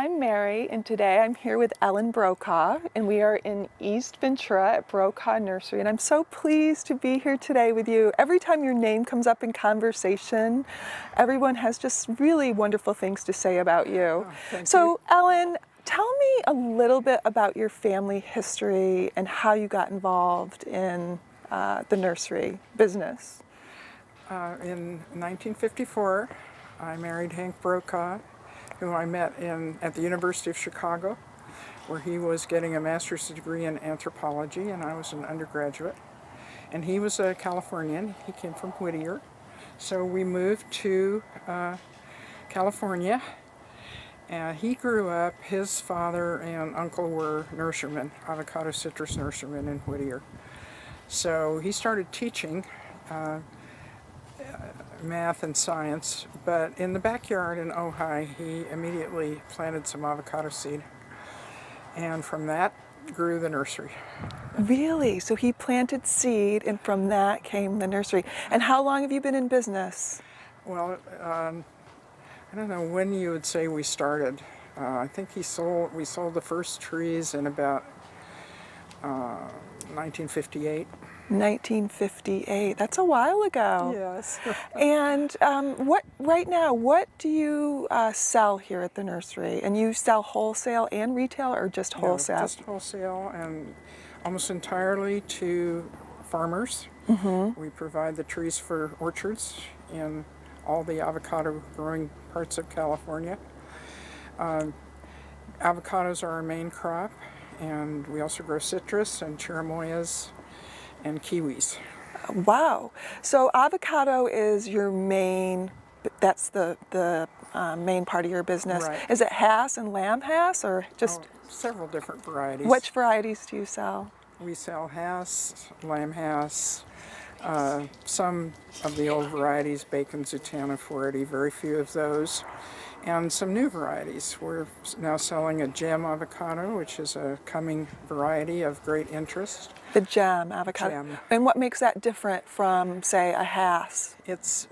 I'm Mary, and today I'm here with Ellen Brokaw, and we are in East Ventura at Brokaw Nursery, and I'm so pleased to be here today with you. Every time your name comes up in conversation, everyone has just really wonderful things to say about you. Oh, thank so, you. Ellen, tell me a little bit about your family history and how you got involved in the nursery business. In 1954, I married Hank Brokaw, who I met at the University of Chicago, where he was getting a master's degree in anthropology and I was an undergraduate. And he was a Californian. He came from Whittier. So we moved to California. He grew up, his father and uncle were nurserymen, avocado citrus nurserymen in Whittier. So he started teaching math and science, but in the backyard in Ojai, he immediately planted some avocado seed. And from that grew the nursery. Really? So he planted seed, and from that came the nursery. And how long have you been in business? Well, I don't know when you would say we started. I think we sold the first trees in about 1958. 1958. That's a while ago. Yes. And right now, what do you sell here at the nursery? And you sell wholesale and retail, or just wholesale? No, just wholesale, and almost entirely to farmers. We provide the trees for orchards in all the avocado growing parts of California. Avocados are our main crop, and we also grow citrus and cherimoyas and kiwis. Wow. So avocado is your main, that's the main part of your business. Right. Is it Hass and Lamb Hass, or just Several different varieties. which varieties do you sell? We sell Hass, Lamb Hass, some of the old varieties, Bacon, Zutana, 480, very few of those, and some new varieties. We're now selling a gem avocado, which is a coming variety of great interest. The gem avocado. Gem. And what makes that different from, say, a Hass? It's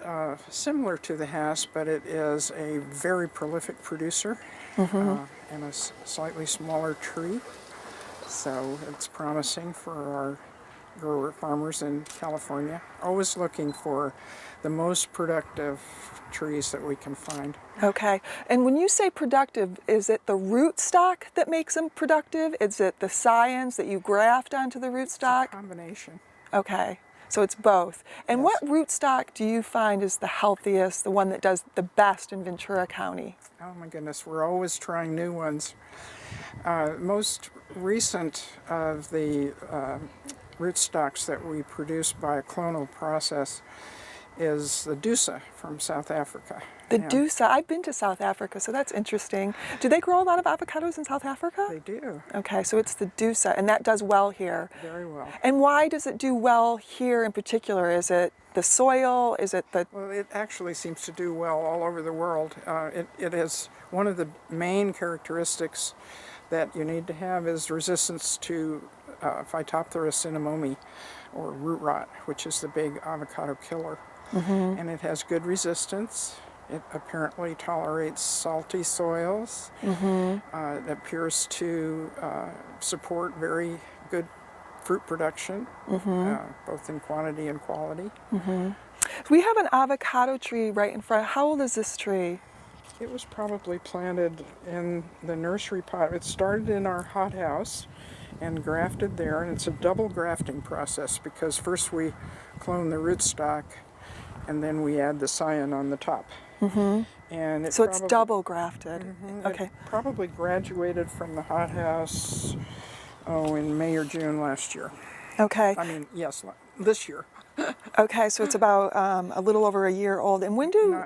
similar to the Hass, but it is a very prolific producer and a slightly smaller tree. So it's promising for our grower farmers in California. Always looking for the most productive trees that we can find. Okay. And when you say productive, is it the rootstock that makes them productive? Is it the science that you graft onto the rootstock? Combination. Okay. So it's both. And Yes. what rootstock do you find is the healthiest, the one that does the best in Ventura County? Oh my goodness, we're always trying new ones. Most recent of the rootstocks that we produce by a clonal process is the Dusa from South Africa. The And Dusa. I've been to South Africa, so that's interesting. Do they grow a lot of avocados in South Africa? They do, Okay, so it's the Dusa, and that does well here. very well. And why does it do well here in particular? Is it the soil? Is it the... Well, it actually seems to do well all over the world. It is one of the main characteristics that you need to have is resistance to Phytophthora cinnamomi, or root rot, which is the big avocado killer. And it has good resistance. It apparently tolerates salty soils. It appears to support very good fruit production, both in quantity and quality. We have an avocado tree right in front. How old is this tree? It was probably planted in the nursery pot. It started in our hothouse and grafted there, and it's a double grafting process because first we clone the rootstock and then we add the scion on the top. And So it's double grafted. Okay. It probably graduated from the hothouse, in May or June last year. Okay. I mean, yes, this year. Okay, so it's about a little over a year old. And when do...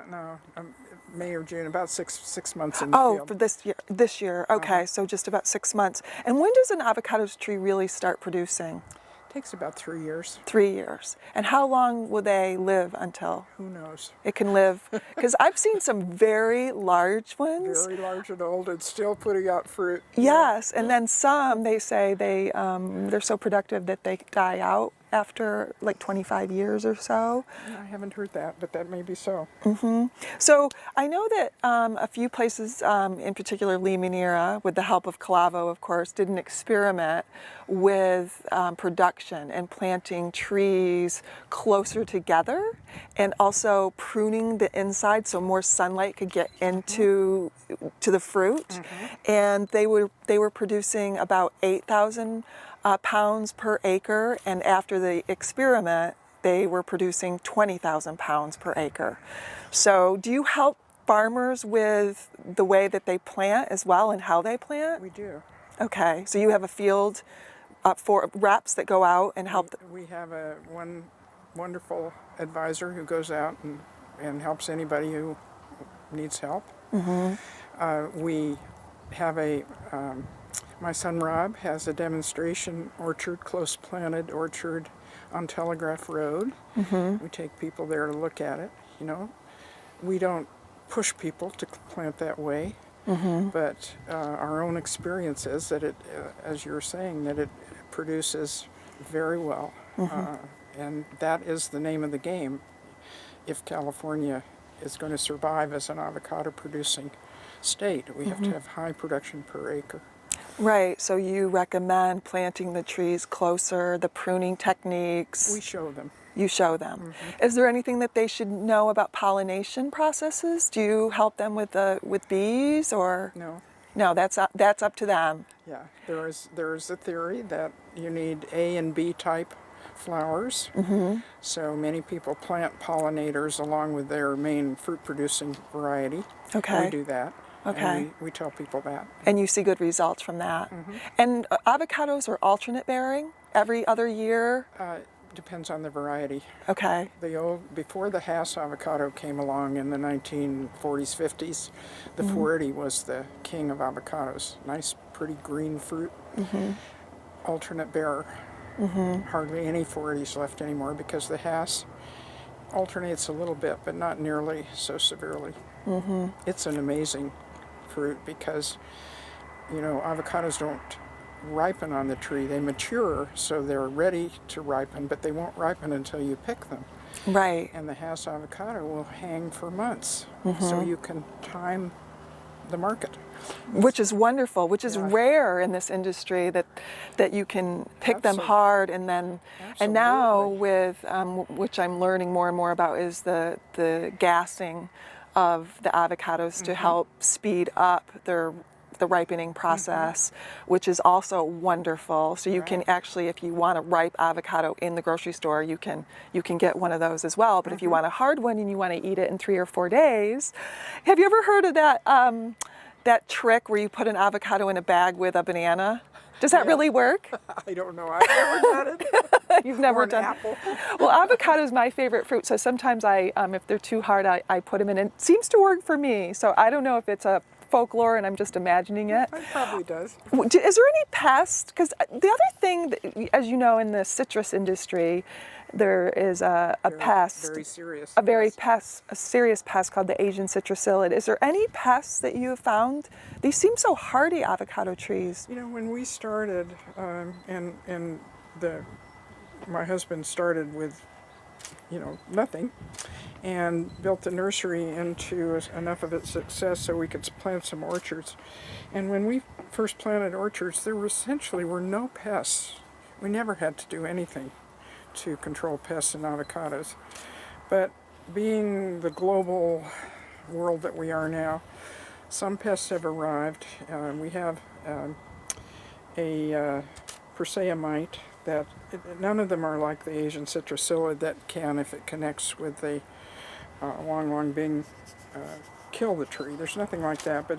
May or June, about six months in the Oh, field. for this year. This year. Okay, so just about 6 months. And when does an avocado tree really start producing? Takes about 3 years. 3 years. And how long will they live until Who knows? it can live? Because I've seen some very large ones. Very large and old and still putting out fruit. Yes, and then some, they say they're so productive that they die out. after like 25 years or so. I haven't heard that, but that may be so. So I know that a few places, in particular Limonera, with the help of Calavo, of course, did an experiment with production and planting trees closer together, and also pruning the inside so more sunlight could get into to the fruit. And they were producing about 8,000 pounds per acre, and after the experiment, they were producing 20,000 pounds per acre. So do you help farmers with the way that they plant as well and how they plant? We do. Okay, so you have a field for reps that go out and help. We have one wonderful advisor who goes out and helps anybody who needs help. We have my son Rob has a demonstration orchard, close planted orchard on Telegraph Road. We take people there to look at it. You know, we don't push people to plant that way, but our own experience is that it, as you were saying, that it produces very well, and that is the name of the game. If California is going to survive as an avocado producing state, we have to have high production per acre. Right, so you recommend planting the trees closer, the pruning techniques. We show them. You show them. Is there anything that they should know about pollination processes? Do you help them with bees, or No. no? That's up to them. Yeah, there is a theory that you need A and B type flowers. So many people plant pollinators along with their main fruit producing variety. Okay. We do that. Okay. And we tell people that. And you see good results from that. And avocados are alternate bearing every other year. Depends on the variety. Okay. Before the Hass avocado came along in the 1940s, 50s, the 480 was the king of avocados. Nice, pretty green fruit. Alternate bearer. Hardly any 480s left anymore because the Hass alternates a little bit, but not nearly so severely. It's an amazing fruit because, you know, avocados don't ripen on the tree. They mature, so they're ready to ripen, but they won't ripen until you pick them. Right. And the Hass avocado will hang for months, so you can time the market. Which is wonderful, which is rare in this industry, that you can pick them hard, and then and now with which I'm learning more and more about is the gassing of the avocados to help speed up the ripening process, which is also wonderful. So you can actually, if you want a ripe avocado in the grocery store, you can get one of those as well. But if you want a hard one and you want to eat it in 3 or 4 days, have you ever heard of that trick where you put an avocado in a bag with a banana? Does that really work? I don't know. I've never done it. You've never Or an done apple. Well, avocado is my favorite fruit, so sometimes if they're too hard, I put them in. And it seems to work for me. So I don't know if it's a folklore and I'm just imagining it. It probably does. Is there any pest? Because the other thing, that, as you know, in the citrus industry, there is a pest. Very serious. A serious pest called the Asian citrusillid. Is there any pests that you have found? These seem so hardy, avocado trees. You know, when we started, my husband started with, you know, nothing, and built the nursery into enough of its success so we could plant some orchards. And when we first planted orchards, there essentially were no pests. We never had to do anything to control pests in avocados. But being the global world that we are now, some pests have arrived. We have a Persea mite that none of them are like the Asian citrusillid that can, if it connects with the long bing, kill the tree. There's nothing like that, but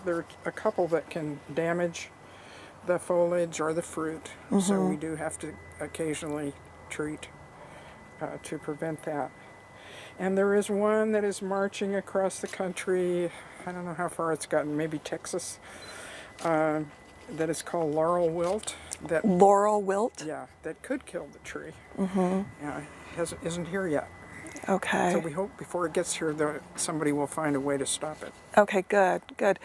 there are a couple that can damage the foliage or the fruit. So we do have to occasionally treat to prevent that. And there is one that is marching across the country. I don't know how far it's gotten, maybe Texas, that is called laurel wilt. Laurel wilt? Yeah, that could kill the tree. Yeah, isn't here yet. Okay. So we hope before it gets here that somebody will find a way to stop it. Okay, good.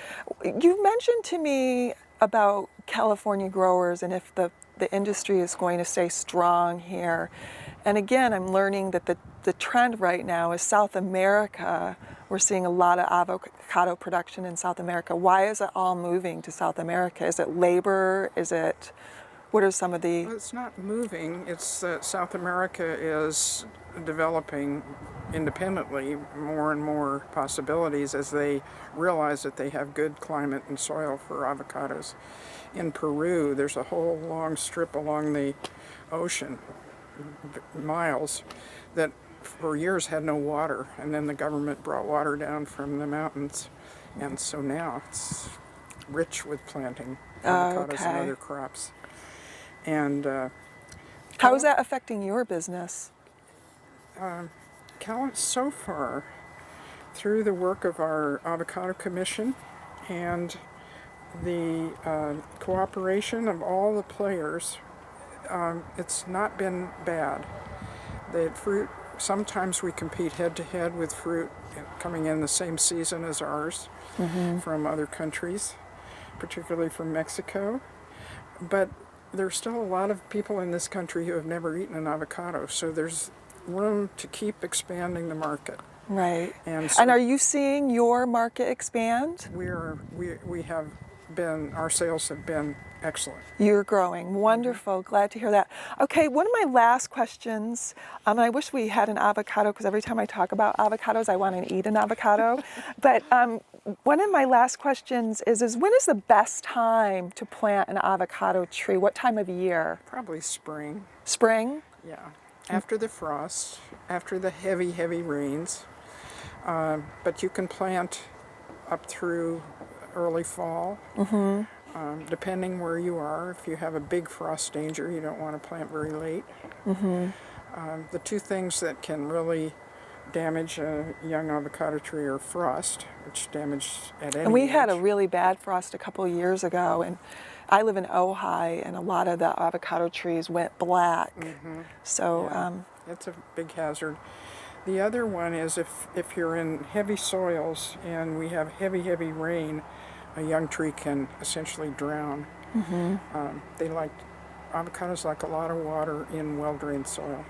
You mentioned to me about California growers and if the the industry is going to stay strong here. And again, I'm learning that the trend right now is South America. We're seeing a lot of avocado production in South America. Why is it all moving to South America? Is it labor? What are some of the... Well, it's not moving. It's that South America is developing independently more and more possibilities as they realize that they have good climate and soil for avocados. In Peru, there's a whole long strip along the ocean, miles, that for years had no water, and then the government brought water down from the mountains, and so now it's rich with planting avocados and other crops. And how is that affecting your business? So far, through the work of our Avocado Commission and the cooperation of all the players, it's not been bad. The fruit, sometimes we compete head-to-head with fruit coming in the same season as ours from other countries, particularly from Mexico. But there's still a lot of people in this country who have never eaten an avocado, so there's room to keep expanding the market. Right. And are you seeing your market expand? We have been, our sales have been excellent. You're growing. Wonderful. Glad to hear that. Okay, one of my last questions, I wish we had an avocado because every time I talk about avocados, I want to eat an avocado. But one of my last questions is when is the best time to plant an avocado tree? What time of year? Probably spring. Spring? Yeah. After the frost, after the heavy, heavy rains. But you can plant up through early fall. Depending where you are. If you have a big frost danger, you don't want to plant very late. The two things that can really damage a young avocado tree are frost, which damaged at any And we age. had a really bad frost a couple of years ago, and I live in Ojai, and a lot of the avocado trees went black. So yeah, it's a big hazard. The other one is if you're in heavy soils and we have heavy, heavy rain, a young tree can essentially drown. Avocados like a lot of water in well-drained soil.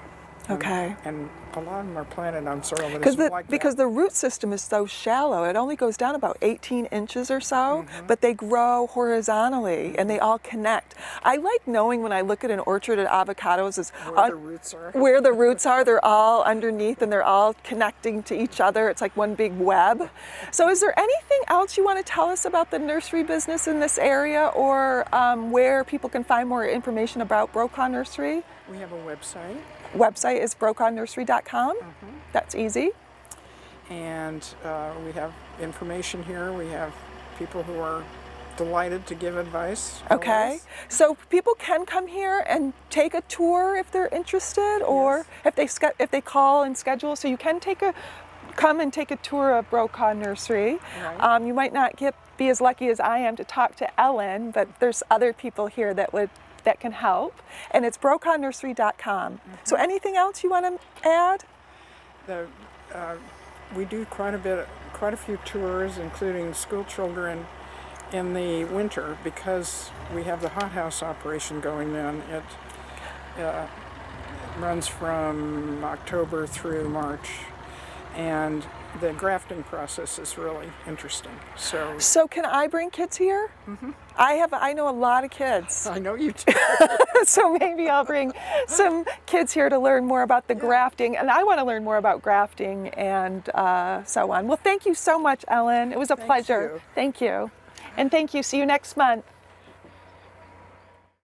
Okay. And a lot of them are planted on soil that isn't like that. Because the root system is so shallow, it only goes down about 18 inches or so, but they grow horizontally and they all connect. I like knowing when I look at an orchard of avocados is Where the roots are. Where the roots are, they're all underneath and they're all connecting to each other. It's like one big web. So is there anything else you want to tell us about the nursery business in this area, or where people can find more information about Brokaw Nursery? We have a website. Website is brokawnursery.com. That's easy. And we have information here. We have people who are delighted to give advice. Okay. So people can come here and take a tour if they're interested, or if they call and schedule. So you can come and take a tour of Brokaw Nursery. Right. You might not be as lucky as I am to talk to Ellen, but there's other people here that can help, and it's brokawnursery.com. So anything else you want to add? We do quite a few tours, including school children in the winter, because we have the hothouse operation going then. It runs from October through March, and the grafting process is really interesting. So can I bring kids here? I know a lot of kids. I know you do. So maybe I'll bring some kids here to learn more about the grafting, and I want to learn more about grafting and so on. Well, thank you so much, Ellen. It was a pleasure. You. Thank you. And thank you. See you next month.